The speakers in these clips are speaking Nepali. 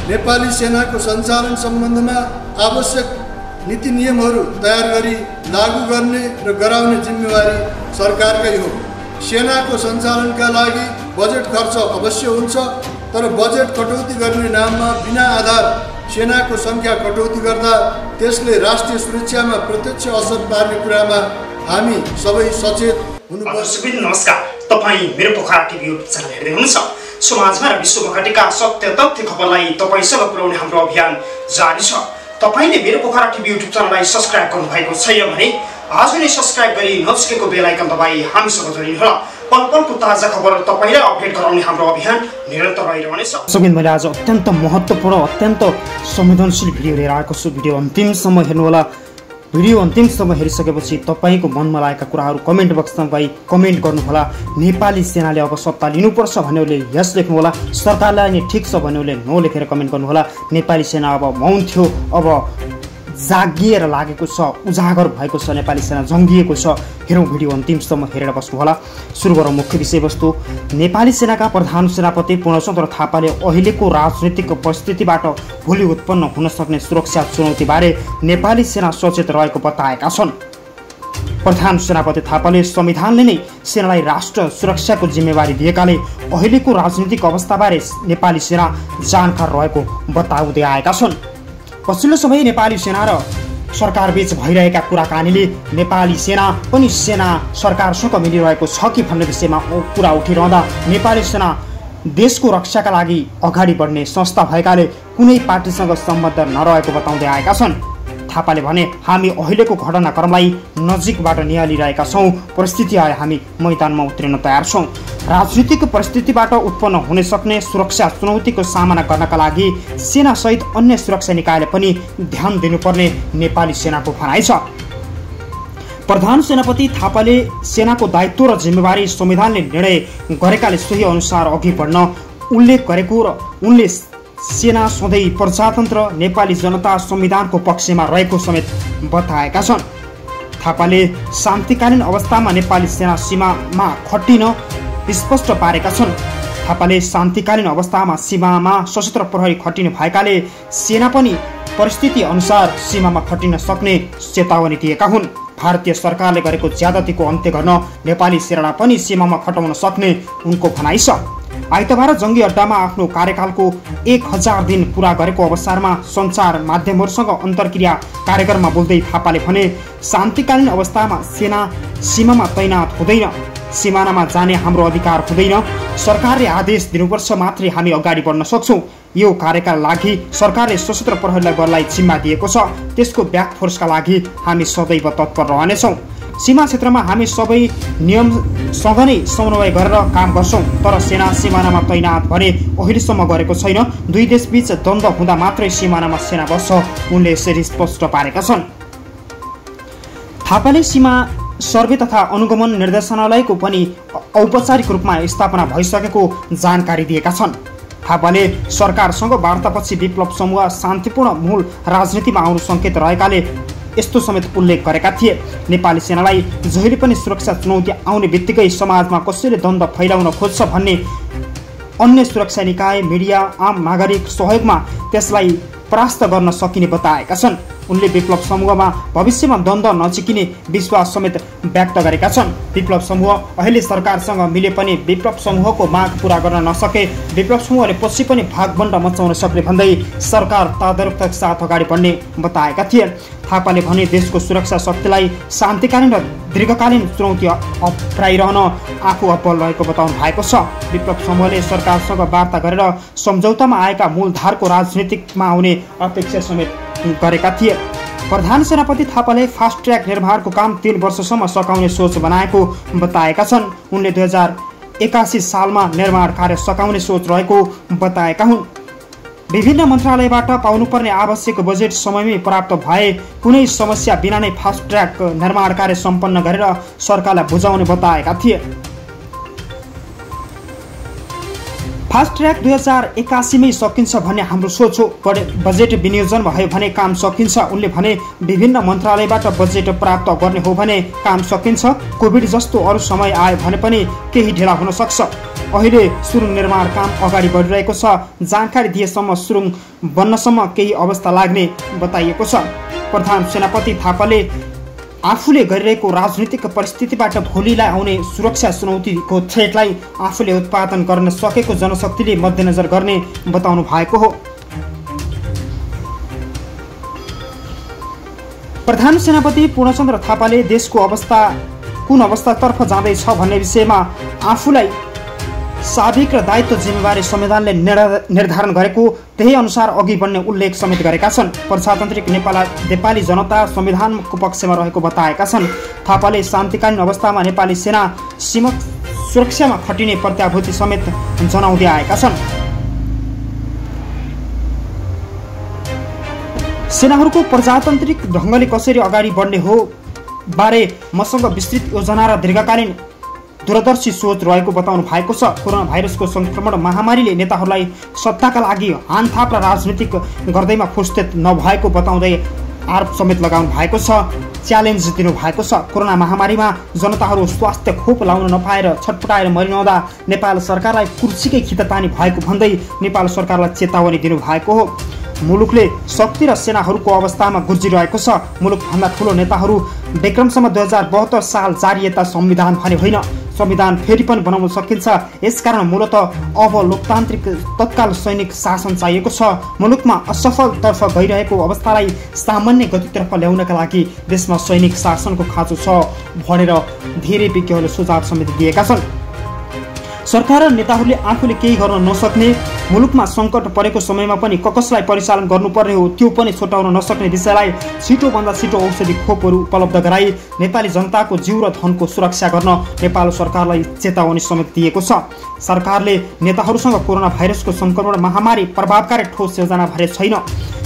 नेपाली सेनाको सञ्चालन सम्बन्धमा आवश्यक नीति नियमहरू तयार गरी लागू गर्ने र गराउने जिम्मेवारी सरकारकै हो। सेनाको सञ्चालनका लागि बजेट खर्च अवश्य हुन्छ, तर बजेट कटौती गर्ने नाममा बिना आधार सेनाको सङ्ख्या कटौती गर्दा त्यसले राष्ट्रिय सुरक्षामा प्रत्यक्ष असर पार्ने कुरामा हामी सबै सचेत हुनुपर्छ। नमस्कार, तपाईँ मेरो पोखरा टिभी युट्युब च्यानल हेर्दै हुनुहुन्छ। समाजमा र विश्वमा घटेका सत्य तथ्य खबरलाई तपाईँसँग पुर्याउने हाम्रो अभियान जारी छ। तपाईले मेरो पोखरा टिभी युट्युब च्यानललाई सब्स्क्राइब गर्नुभएको छैन भने आज नै सब्स्क्राइब गरी नजिकैको बेल आइकन दबाई हामीसँग जोडिनुहोला। पल पलको ताजा खबर तपाईलाई अपडेट गराउने हाम्रो अभियान निरन्तर रहिरहनेछ। मैले आज अत्यन्त महत्त्वपूर्ण अत्यन्त संवेदनशील भिडियो लिएर आएको छु। भिडियो अन्तिमसम्म हेर्नुहोला। भिडियो अन्तिमसम्म हेरिसकेपछि तपाईको मनमा लागेका कुराहरू कमेन्ट बक्समा गई कमेन्ट गर्नुहोला। नेपाली सेनाले अब सत्ता लिनुपर्छ भन्नेले यस लेख्नुहोला, सरकारलाई नि ठिक छ भन्नेले नो लेखेर कमेन्ट गर्नुहोला। नेपाली सेना अब मौन थियो, अब जागिएर लागेको छ, उजागर भएको छ, नेपाली सेना जङ्गिएको छ। हेरौँ, भिडियो अन्तिमसम्म हेरेर बस्नुहोला। सुरु गरौँ मुख्य विषयवस्तु। नेपाली सेनाका प्रधान सेनापति पूर्णचन्द्र थापाले अहिलेको राजनीतिक परिस्थितिबाट भोलि उत्पन्न हुन सक्ने सुरक्षा चुनौतीबारे नेपाली सेना सचेत रहेको बताएका छन्। प्रधान सेनापति थापाले संविधानले नै सेनालाई राष्ट्र सुरक्षाको जिम्मेवारी दिएकाले अहिलेको राजनीतिक अवस्थाबारे नेपाली सेना जानकार रहेको बताउँदै आएका छन्। पछिल्लो समय नेपाली सेना र सरकारबीच भइरहेका कुराकानीले नेपाली सेना पनि सेना सरकारसँग मिलिरहेको छ कि भन्ने विषयमा कुरा उठिरहँदा नेपाली सेना देशको रक्षाका लागि अगाडि बढ्ने संस्था भएकाले कुनै पार्टीसँग सम्बन्ध नरहेको बताउँदै आएका छन्। थापाले भने, हामी अहिलेको घटनाक्रमलाई नजिकबाट निहालिरहेका छौँ। परिस्थिति आए हामी मैदानमा उत्रिन तयार छौँ। राजनीतिक परिस्थितिबाट उत्पन्न हुन सक्ने सुरक्षा चुनौतीको सामना गर्नका लागि सेनासहित अन्य सुरक्षा निकायले पनि ध्यान दिनुपर्ने नेपाली सेनाको भनाइ छ। प्रधान सेनापति थापाले सेनाको दायित्व र जिम्मेवारी संविधानले निर्णय गरेकाले सोही अनुसार अघि बढ्न उल्लेख गरेको र उनले सेना सधैँ प्रजातन्त्र नेपाली जनता संविधानको पक्षमा रहेको समेत बताएका छन्। थापाले शान्तिकालीन अवस्थामा नेपाली सेना सीमामा खटिन स्पष्ट पारेका छन्। थापाले शान्तिकालीन अवस्थामा सीमामा सशस्त्र प्रहरी खटिनु भएकाले सेना पनि परिस्थिति अनुसार सीमामा खटिन सक्ने चेतावनी दिएका हुन्। भारतीय सरकारले गरेको ज्यादतीको अन्त्य गर्न नेपाली सेना पनि सीमामा खटाउन सक्ने उनको भनाइ छ। आइतबार जङ्गी अड्डामा आफ्नो कार्यकालको 1000 दिन पूरा गरेको अवसरमा सञ्चार माध्यमहरूसँग अन्तर्क्रिया कार्यक्रममा बोल्दै थापाले भने, शान्तिकालीन अवस्थामा सेना सीमामा तैनात हुँदैन, सिमानामा जाने हाम्रो अधिकार हुँदैन। सरकारले आदेश दिनुपर्छ मात्रै हामी अगाडि बढ्न सक्छौँ। यो कार्यका लागि सरकारले सशस्त्र प्रहरीलाई जिम्मा दिएको छ, त्यसको ब्याकफोर्सका लागि हामी सदैव तत्पर रहनेछौँ। सीमा क्षेत्रमा हामी सबै नियमसँग नै समन्वय गरेर काम गर्छौँ, तर सेना सिमानामा तैनात भने अहिलेसम्म गरेको छैन। दुई देशबीच द्वन्द्व हुँदा मात्रै सिमानामा सेना बस्छ, उनले यसरी स्पष्ट पारेका छन्। थापाले सीमा सर्वे तथा अनुगमन निर्देशनालयको पनि औपचारिक रूपमा स्थापना भइसकेको जानकारी दिएका छन्। थापाले सरकारसँग वार्तापछि विप्लव समूह शान्तिपूर्ण मूल राजनीतिमा आउनु सङ्केत रहेकाले यस्तो समेत उल्लेख गरेका थिए। नेपाली सेनालाई जहिले पनि सुरक्षा चुनौती आउने बित्तिकै समाजमा कसैले द्वन्द्व फैलाउन खोज्छ भन्ने अन्य सुरक्षा निकाय, मिडिया, आम नागरिक सहयोगमा त्यसलाई परास्त गर्न सकिने बताएका छन्। उनले विप्लव समूहमा भविष्यमा द्वन्द्व नचिकिने विश्वास समेत व्यक्त गरेका छन्। विप्लव समूह अहिले सरकारसँग मिले पनि विप्लव समूहको माग पूरा गर्न नसके विप्लव समूहले पछि पनि भागबण्ड मचाउन सक्ने भन्दै सरकार तदारुकताका साथ अगाडि बढ्ने बताएका थिए। थापाले भने, देशको सुरक्षा शक्तिलाई शान्तिकालीन र दीर्घकालीन चुनौती अप्नाइरहन आफू अब्बल रहेको बताउनु भएको छ। विप्लव समूहले सरकारसँग वार्ता गरेर सम्झौतामा आएका मूलधारको राजनीतिकमा आउने अपेक्षा समेत गरेका थिए। प्रधान सेनापति थापाले फास्ट ट्र्याक निर्माणको काम 3 वर्षसम्म सकाउने सोच बनाएको बताएका छन्। उनले 2081 सालमा निर्माण कार्य सकाउने सोच रहेको बताएका हुन्। विभिन्न मन्त्रालयबाट पाउनुपर्ने आवश्यक बजेट समयमै प्राप्त भए कुनै समस्या बिना नै फास्ट ट्र्याक निर्माण कार्य सम्पन्न गरेर सरकारलाई बुझाउने बताएका थिए। फास्ट ट्र्याक 2081 मै सकिन्छ भन्ने हाम्रो सोच हो। बजेट विनियोजन भयो भने काम सकिन्छ। उनले भने विभिन्न मन्त्रालयबाट बजेट प्राप्त गर्ने हो भने काम सकिन्छ। कोभिड जस्तो अरू समय आयो भने पनि केही ढिला हुन सक्छ। अहिले सुरुङ निर्माण काम अगाडि बढिरहेको छ। जानकारी दिएसम्म सुरुङ बन्नसम्म केही अवस्था लाग्ने बताइएको छ। प्रधान सेनापति थापाले आफूले गरिरहेको राजनीतिक परिस्थितिबाट भोलिलाई आउने सुरक्षा चुनौतीको थ्रेटलाई आफूले उत्पादन गर्न सकेको जनशक्तिले मध्यनजर गर्ने बताउनु भएको हो। प्रधान सेनापति पूर्णचन्द्र थापाले देशको अवस्था कुन अवस्थातर्फ जाँदैछ भन्ने विषयमा आफूलाई साबिक र दायित्व जिम्मेवारी संविधानले निर्धारण गरेको त्यही अनुसार अघि बढ्ने उल्लेख समेत गरेका छन्। प्रजातान्त्रिक नेपाली जनता संविधानको पक्षमा रहेको बताएका छन्। थापाले शान्तिकालीन अवस्थामा नेपाली सेना सीमा सुरक्षामा खटिने प्रत्याभूति समेत जनाउँदै आएका छन्। सेनाहरूको प्रजातान्त्रिक ढङ्गले कसरी अगाडि बढ्ने हो बारे मसँग विस्तृत योजना र दीर्घकालीन दूरदर्शी सोच रहेको बताउनु भएको छ। कोरोना भाइरसको संक्रमण महामारीले नेताहरूलाई सत्ताका लागि हानथाप र राजनीतिक गर्दैमा फुर्सद नभएको बताउँदै आरोप समेत लगाउनु भएको छ। च्यालेन्ज दिनु भएको छ। कोरोना महामारीमा जनताहरू स्वास्थ्य खोप लाउन नपाएर छटपटाएर मरिरहँदा नेपाल सरकारलाई कुर्सीकै खितातानी भएको भन्दै नेपाल सरकारलाई चेतावनी दिनु भएको हो। मुलुकले शक्ति र सेनाहरूको अवस्थामा गुज्रिरहेको छ। मुलुकभन्दा ठुलो नेताहरू विक्रमसम्म 2072 साल जारिएता संविधान भने होइन, संविधान फेरि पनि बनाउन सकिन्छ। यसकारण मूलत अब लोकतान्त्रिक तत्काल सैनिक शासन चाहिएको छ। मुलुकमा असफलतर्फ गइरहेको अवस्थालाई सामान्य गतितर्फ ल्याउनका लागि देशमा सैनिक शासनको खाँचो छ भनेर धेरै विज्ञहरूले सुझाव समेत दिएका छन्। सरकार र नेताहरूले आफूले केही गर्न नसक्ने, मुलुकमा सङ्कट परेको समयमा पनि कसलाई परिचालन गर्नुपर्ने हो त्यो पनि छुटाउन नसक्ने विषयलाई छिटोभन्दा छिटो औषधि खोपहरू उपलब्ध गराई नेपाली जनताको जीव र धनको सुरक्षा गर्न नेपाल सरकारलाई चेतावनी समेत दिएको छ। सरकारले नेताहरूसँग कोरोना भाइरसको संक्रमण महामारी प्रभावकारी ठोस योजना भरे छैन।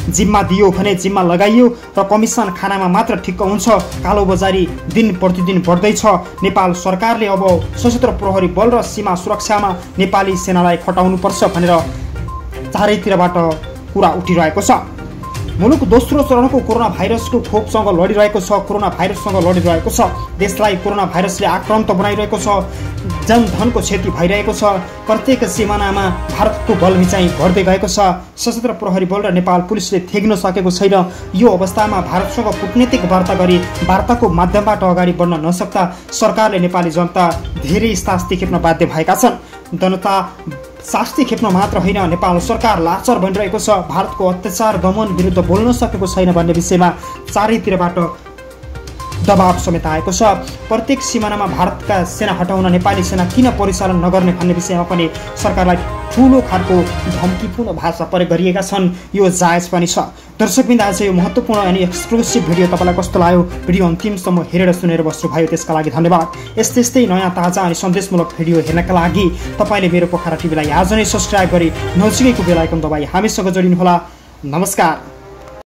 जिम्मा दियो भने जिम्मा लगाइयो र कमिसन खानामा मात्र ठिक्क हुन्छ। कालोबजारी दिन प्रतिदिन बढ्दैछ। नेपाल सरकारले अब सशस्त्र प्रहरी बल र सीमा सुरक्षामा नेपाली सेनालाई खटाउनुपर्छ भनेर चारैतिरबाट कुरा उठिरहेको छ। मुलुक दोस्रो चरणको कोरोना भाइरसको खोपसँग लडिरहेको छ। कोरोना भाइरससँग लडिरहेको छ। देशलाई कोरोना भाइरसले आक्रान्त बनाइरहेको छ। जनधनको क्षति भइरहेको छ। प्रत्येक सिमानामा भारतको बल चाहिँ बढ्दै गएको छ। सशस्त्र प्रहरी बल र नेपाल पुलिसले थेग्न सकेको छैन। यो अवस्थामा भारतसँग कूटनीतिक वार्ता गरी वार्ताको माध्यमबाट अगाडि बढ्न नसक्दा सरकारले नेपाली जनता धेरै शास्ति खेप्न बाध्य भएका छन्। जनता शास्ति खेप्न मात्र होइन, नेपाल सरकार लाचार बनिरहेको छ। भारतको अत्याचार दमन विरुद्ध बोल्न सकेको छैन भन्ने विषयमा चारैतिरबाट दबाव समेत आएको छ। प्रत्येक सिमानामा भारतका सेना हटाउन नेपाली सेना किन परिचालन नगर्ने भन्ने विषयमा पनि सरकारलाई ठूलो खालको धम्कीपूर्ण भाषा प्रयोग गरिएका छन्। यो जायज पनि छ। दर्शकवृन्द, आज यो महत्त्वपूर्ण अनि एक्सक्लुसिभ भिडियो तपाईँलाई कस्तो लाग्यो? भिडियो अन्तिमसम्म हेरेर सुनेर बस्नुभयो, त्यसका लागि धन्यवाद। यस्तै नयाँ ताजा अनि सन्देशमूलक भिडियो हेर्नका लागि तपाईँले मेरो पोखरा टिभीलाई आज नै सब्स्क्राइब गरी नजिकैको बेल आइकन दबाई हामीसँग जोडिनुहोला। नमस्कार।